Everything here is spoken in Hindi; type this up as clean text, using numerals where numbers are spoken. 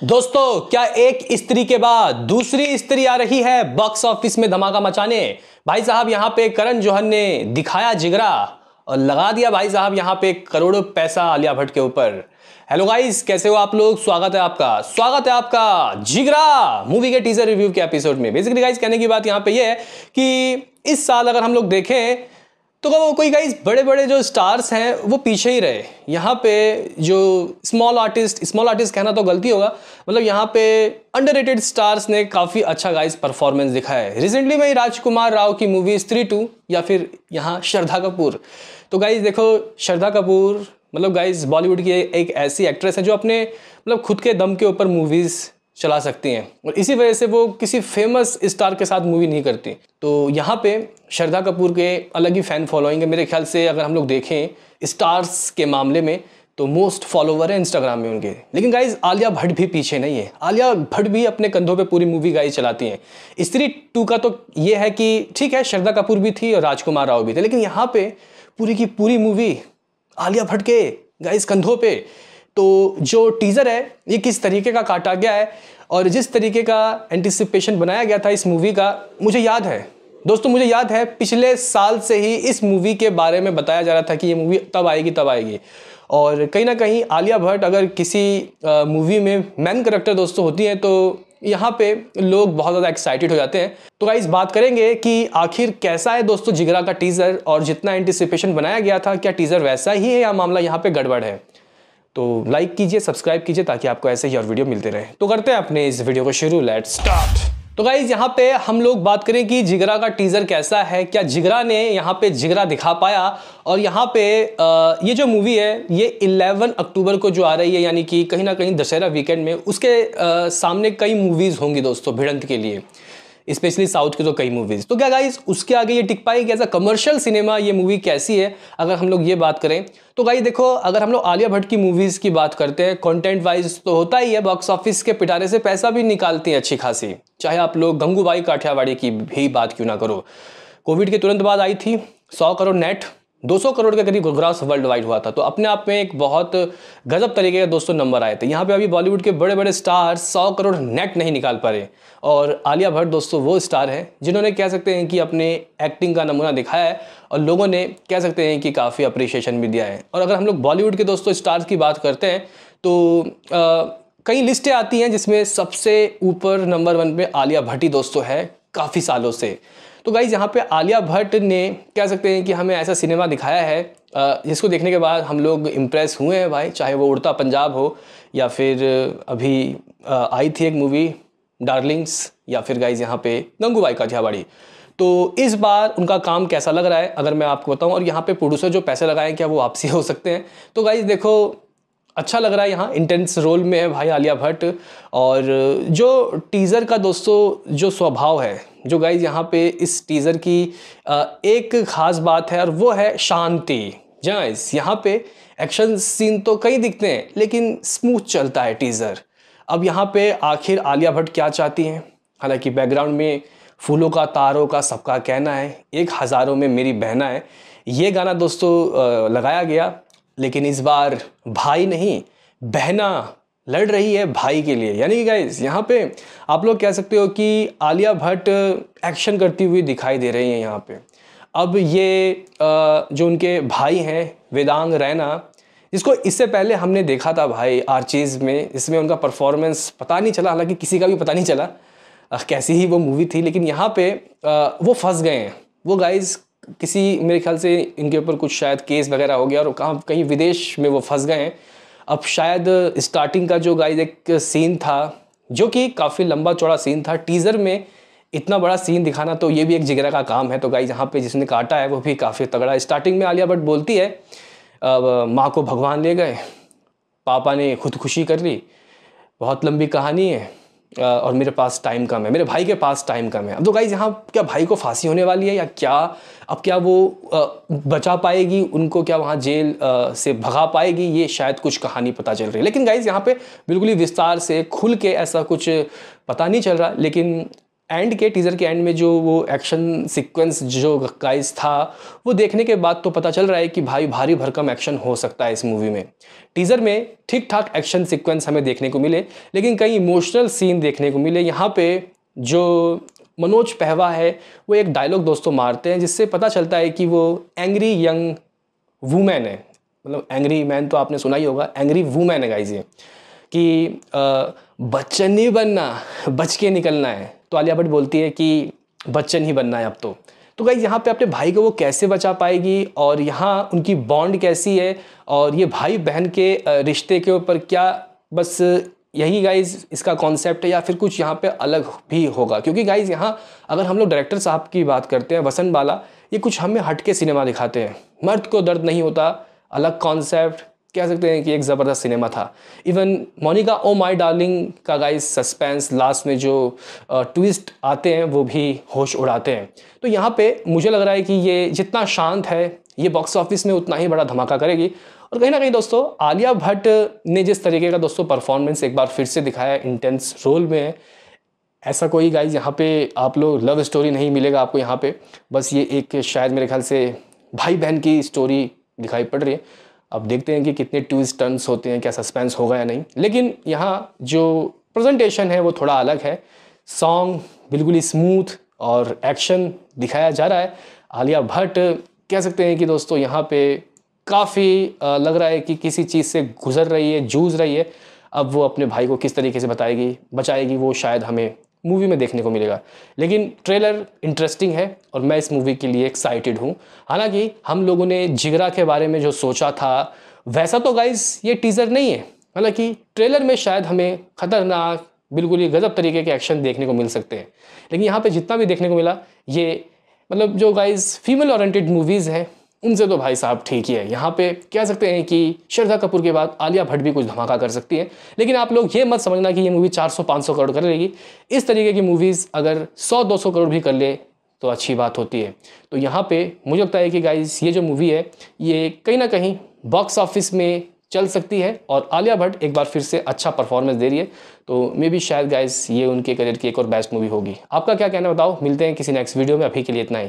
दोस्तों, क्या एक स्त्री के बाद दूसरी स्त्री आ रही है बॉक्स ऑफिस में धमाका मचाने। भाई साहब यहां पे करण जौहर ने दिखाया जिगरा और लगा दिया भाई साहब यहां पे करोड़ों पैसा आलिया भट्ट के ऊपर। हेलो गाइस, कैसे हो आप लोग। स्वागत है आपका जिगरा मूवी के टीजर रिव्यू के एपिसोड में। बेसिकली गाइस कहने की बात यहां पे ये है कि इस साल अगर हम लोग देखें तो कोई गाइस बड़े बड़े जो स्टार्स हैं वो पीछे ही रहे। यहाँ पे जो स्मॉल आर्टिस्ट कहना तो गलती होगा, मतलब यहाँ पे अंडररेटेड स्टार्स ने काफ़ी अच्छा गाइस परफॉर्मेंस दिखाया है। रिसेंटली में राजकुमार राव की मूवी स्त्री 2 या फिर यहाँ श्रद्धा कपूर। तो गाइस देखो, श्रद्धा कपूर मतलब गाइस बॉलीवुड की एक ऐसी एक्ट्रेस है जो अपने मतलब खुद के दम के ऊपर मूवीज़ चला सकती हैं और इसी वजह से वो किसी फेमस स्टार के साथ मूवी नहीं करती। तो यहाँ पे श्रद्धा कपूर के अलग ही फ़ैन फॉलोइंग है मेरे ख्याल से। अगर हम लोग देखें स्टार्स के मामले में तो मोस्ट फॉलोवर है इंस्टाग्राम में उनके। लेकिन गाइज आलिया भट्ट भी पीछे नहीं है। आलिया भट्ट भी अपने कंधों पे पूरी मूवी गाइज चलाती हैं। स्त्री 2 का तो ये है कि ठीक है, श्रद्धा कपूर भी थी और राजकुमार राव भी थे, लेकिन यहाँ पे पूरी की पूरी मूवी आलिया भट्ट के गाइज कंधों पे। तो जो टीज़र है ये किस तरीके का काटा गया है और जिस तरीके का एंटिसिपेशन बनाया गया था इस मूवी का, मुझे याद है दोस्तों, मुझे याद है पिछले साल से ही इस मूवी के बारे में बताया जा रहा था कि ये मूवी तब आएगी। और कहीं ना कहीं आलिया भट्ट अगर किसी मूवी में मेन कैरेक्टर दोस्तों होती हैं तो यहाँ पे लोग बहुत ज़्यादा एक्साइटेड हो जाते हैं। तो गाइस बात करेंगे कि आखिर कैसा है दोस्तों जिगरा का टीज़र और जितना एंटिसिपेशन बनाया गया था क्या टीज़र वैसा ही है या मामला यहाँ पे गड़बड़ है। तो लाइक कीजिए, सब्सक्राइब कीजिए ताकि आपको ऐसे ही और वीडियो मिलते रहे। तो करते हैं अपने इस वीडियो को शुरू, लेट्स स्टार्ट। तो गाइज यहाँ पे हम लोग बात करें कि जिगरा का टीज़र कैसा है, क्या जिगरा ने यहाँ पे जिगरा दिखा पाया। और यहाँ पे ये जो मूवी है ये 11 अक्टूबर को जो आ रही है, यानी कि कहीं ना कहीं दशहरा वीकेंड में उसके सामने कई मूवीज़ होंगी दोस्तों भिड़ंत के लिए, स्पेशली साउथ की तो कई मूवीज़। तो क्या गाइस उसके आगे ये टिक पाएगी एज अ कमर्शियल सिनेमा ये मूवी कैसी है अगर हम लोग ये बात करें। तो गाइस देखो, अगर हम लोग आलिया भट्ट की मूवीज़ की बात करते हैं कंटेंट वाइज तो होता ही है, बॉक्स ऑफिस के पिटारे से पैसा भी निकालती है अच्छी खासी। चाहे आप लोग गंगूबाई काठियावाड़ी की भी बात क्यों ना करो, कोविड के तुरंत बाद आई थी, 100 करोड़ नेट, 200 करोड़ के करीब ग्रॉस वर्ल्ड वाइड हुआ था। तो अपने आप में एक बहुत गजब तरीके का दोस्तों नंबर आए थे। यहाँ पे अभी बॉलीवुड के बड़े बड़े स्टार 100 करोड़ नेट नहीं निकाल पा रहे और आलिया भट्ट दोस्तों वो स्टार है जिन्होंने कह सकते हैं कि अपने एक्टिंग का नमूना दिखाया है और लोगों ने कह सकते हैं कि काफ़ी अप्रिशिएशन भी दिया है। और अगर हम लोग बॉलीवुड के दोस्तों स्टार्स की बात करते हैं तो कई लिस्टें आती हैं जिसमें सबसे ऊपर नंबर 1 पे आलिया भट्ट ही दोस्तों है काफ़ी सालों से। तो गाइज यहाँ पे आलिया भट्ट ने कह सकते हैं कि हमें ऐसा सिनेमा दिखाया है जिसको देखने के बाद हम लोग इम्प्रेस हुए हैं भाई। चाहे वो उड़ता पंजाब हो या फिर अभी आई थी एक मूवी डार्लिंग्स या फिर गाइज यहाँ पे गंगूबाई काठियावाड़ी। तो इस बार उनका काम कैसा लग रहा है अगर मैं आपको बताऊँ, और यहाँ पे प्रोड्यूसर जो पैसे लगाए क्या वो वापसी हो सकते हैं। तो गाइज देखो अच्छा लग रहा है, यहाँ इंटेंस रोल में है भाई आलिया भट्ट। और जो टीज़र का दोस्तों जो स्वभाव है, जो गाइज यहाँ पे इस टीज़र की एक ख़ास बात है और वो है शांति। गाइज यहाँ पे एक्शन सीन तो कई दिखते हैं लेकिन स्मूथ चलता है टीज़र। अब यहाँ पे आखिर आलिया भट्ट क्या चाहती हैं, हालांकि बैकग्राउंड में फूलों का तारों का सबका कहना है, एक हज़ारों में मेरी बहना है, ये गाना दोस्तों लगाया गया। लेकिन इस बार भाई नहीं बहना लड़ रही है भाई के लिए। यानी कि गाइस यहाँ पे आप लोग कह सकते हो कि आलिया भट्ट एक्शन करती हुई दिखाई दे रही हैं यहाँ पे। अब ये जो उनके भाई हैं वेदांग रैना, जिसको इससे पहले हमने देखा था भाई आर्चीज़ में, इसमें उनका परफॉर्मेंस पता नहीं चला, हालांकि किसी का भी पता नहीं चला कैसी ही वो मूवी थी। लेकिन यहाँ पे वो फंस गए हैं वो गाइज किसी, मेरे ख्याल से इनके ऊपर कुछ शायद केस वगैरह हो गया और कहीं विदेश में वो फंस गए हैं। अब शायद स्टार्टिंग का जो गाइस एक सीन था जो कि काफ़ी लंबा चौड़ा सीन था, टीज़र में इतना बड़ा सीन दिखाना तो ये भी एक जिगरा का काम है। तो गाइस यहाँ पे जिसने काटा है वो भी काफ़ी तगड़ा। स्टार्टिंग में आलिया भट्ट बोलती है माँ को भगवान ले गए, पापा ने खुदकुशी कर ली, बहुत लंबी कहानी है और मेरे पास टाइम कम है, मेरे भाई के पास टाइम कम है। अब तो गाइस यहाँ क्या भाई को फांसी होने वाली है या क्या, अब क्या वो बचा पाएगी उनको, क्या वहाँ जेल से भगा पाएगी, ये शायद कुछ कहानी पता चल रही है। लेकिन गाइस यहाँ पे बिल्कुल ही विस्तार से खुल के ऐसा कुछ पता नहीं चल रहा। लेकिन एंड के टीज़र के एंड में जो वो एक्शन सीक्वेंस जो गाइस था, वो देखने के बाद तो पता चल रहा है कि भाई भारी भरकम एक्शन हो सकता है इस मूवी में। टीज़र में ठीक ठाक एक्शन सीक्वेंस हमें देखने को मिले, लेकिन कई इमोशनल सीन देखने को मिले। यहाँ पे जो मनोज पहवा है वो एक डायलॉग दोस्तों मारते हैं, जिससे पता चलता है कि वो एंग्री यंग वूमेन है। मतलब एंग्री मैन तो आपने सुना ही होगा, एंग्री वूमेन है गाइस ये, कि बच्चन नहीं बनना, बच के निकलना है। तो आलिया भट्ट बोलती है कि बच्चन ही बनना है अब तो गाइस यहाँ पे अपने भाई को वो कैसे बचा पाएगी, और यहाँ उनकी बॉन्ड कैसी है, और ये भाई बहन के रिश्ते के ऊपर क्या बस यही गाइज इसका कॉन्सेप्ट है, या फिर कुछ यहाँ पे अलग भी होगा। क्योंकि गाइज यहाँ अगर हम लोग डायरेक्टर साहब की बात करते हैं, वसंत बाला, ये कुछ हमें हटके सिनेमा दिखाते हैं। मर्द को दर्द नहीं होता, अलग कॉन्सेप्ट, कह सकते हैं कि एक ज़बरदस्त सिनेमा था। Even Monica oh my darling का गाइज सस्पेंस, लास्ट में जो ट्विस्ट आते हैं वो भी होश उड़ाते हैं। तो यहाँ पे मुझे लग रहा है कि ये जितना शांत है, ये बॉक्स ऑफिस में उतना ही बड़ा धमाका करेगी। और कहीं ना कहीं दोस्तों आलिया भट्ट ने जिस तरीके का दोस्तों परफॉर्मेंस एक बार फिर से दिखाया, इंटेंस रोल में है, ऐसा कोई गाइज यहाँ पे आप लोग लव स्टोरी नहीं मिलेगा आपको यहाँ पे। बस ये एक शायद मेरे ख्याल से भाई बहन की स्टोरी दिखाई पड़ रही है। अब देखते हैं कि कितने ट्विस्ट टर्न्स होते हैं, क्या सस्पेंस होगा या नहीं। लेकिन यहाँ जो प्रेजेंटेशन है वो थोड़ा अलग है, सॉन्ग बिल्कुल स्मूथ और एक्शन दिखाया जा रहा है। आलिया भट्ट कह सकते हैं कि दोस्तों यहाँ पे काफ़ी लग रहा है कि किसी चीज़ से गुजर रही है, जूझ रही है। अब वो अपने भाई को किस तरीके से बचाएगी वो शायद हमें मूवी में देखने को मिलेगा। लेकिन ट्रेलर इंटरेस्टिंग है और मैं इस मूवी के लिए एक्साइटेड हूँ। हालांकि हम लोगों ने जिगरा के बारे में जो सोचा था वैसा तो गाइस ये टीज़र नहीं है। हालांकि ट्रेलर में शायद हमें खतरनाक बिल्कुल ही गजब तरीके के एक्शन देखने को मिल सकते हैं, लेकिन यहाँ पे जितना भी देखने को मिला ये मतलब जो गाइस फीमेल ओरिएंटेड मूवीज़ हैं उनसे तो भाई साहब ठीक ही है। यहाँ पे कह सकते हैं कि श्रद्धा कपूर के बाद आलिया भट्ट भी कुछ धमाका कर सकती है। लेकिन आप लोग ये मत समझना कि ये मूवी 400-500 करोड़ कर लेगी। इस तरीके की मूवीज़ अगर 100-200 करोड़ भी कर ले तो अच्छी बात होती है। तो यहाँ पे मुझे लगता है कि गाइस ये जो मूवी है ये कहीं ना कहीं बॉक्स ऑफिस में चल सकती है, और आलिया भट्ट एक बार फिर से अच्छा परफॉर्मेंस दे रही है। तो मे बी शायद गाइस ये उनके करियर की एक और बेस्ट मूवी होगी। आपका क्या कहना बताओ। मिलते हैं किसी नेक्स्ट वीडियो में, अभी के लिए इतना ही।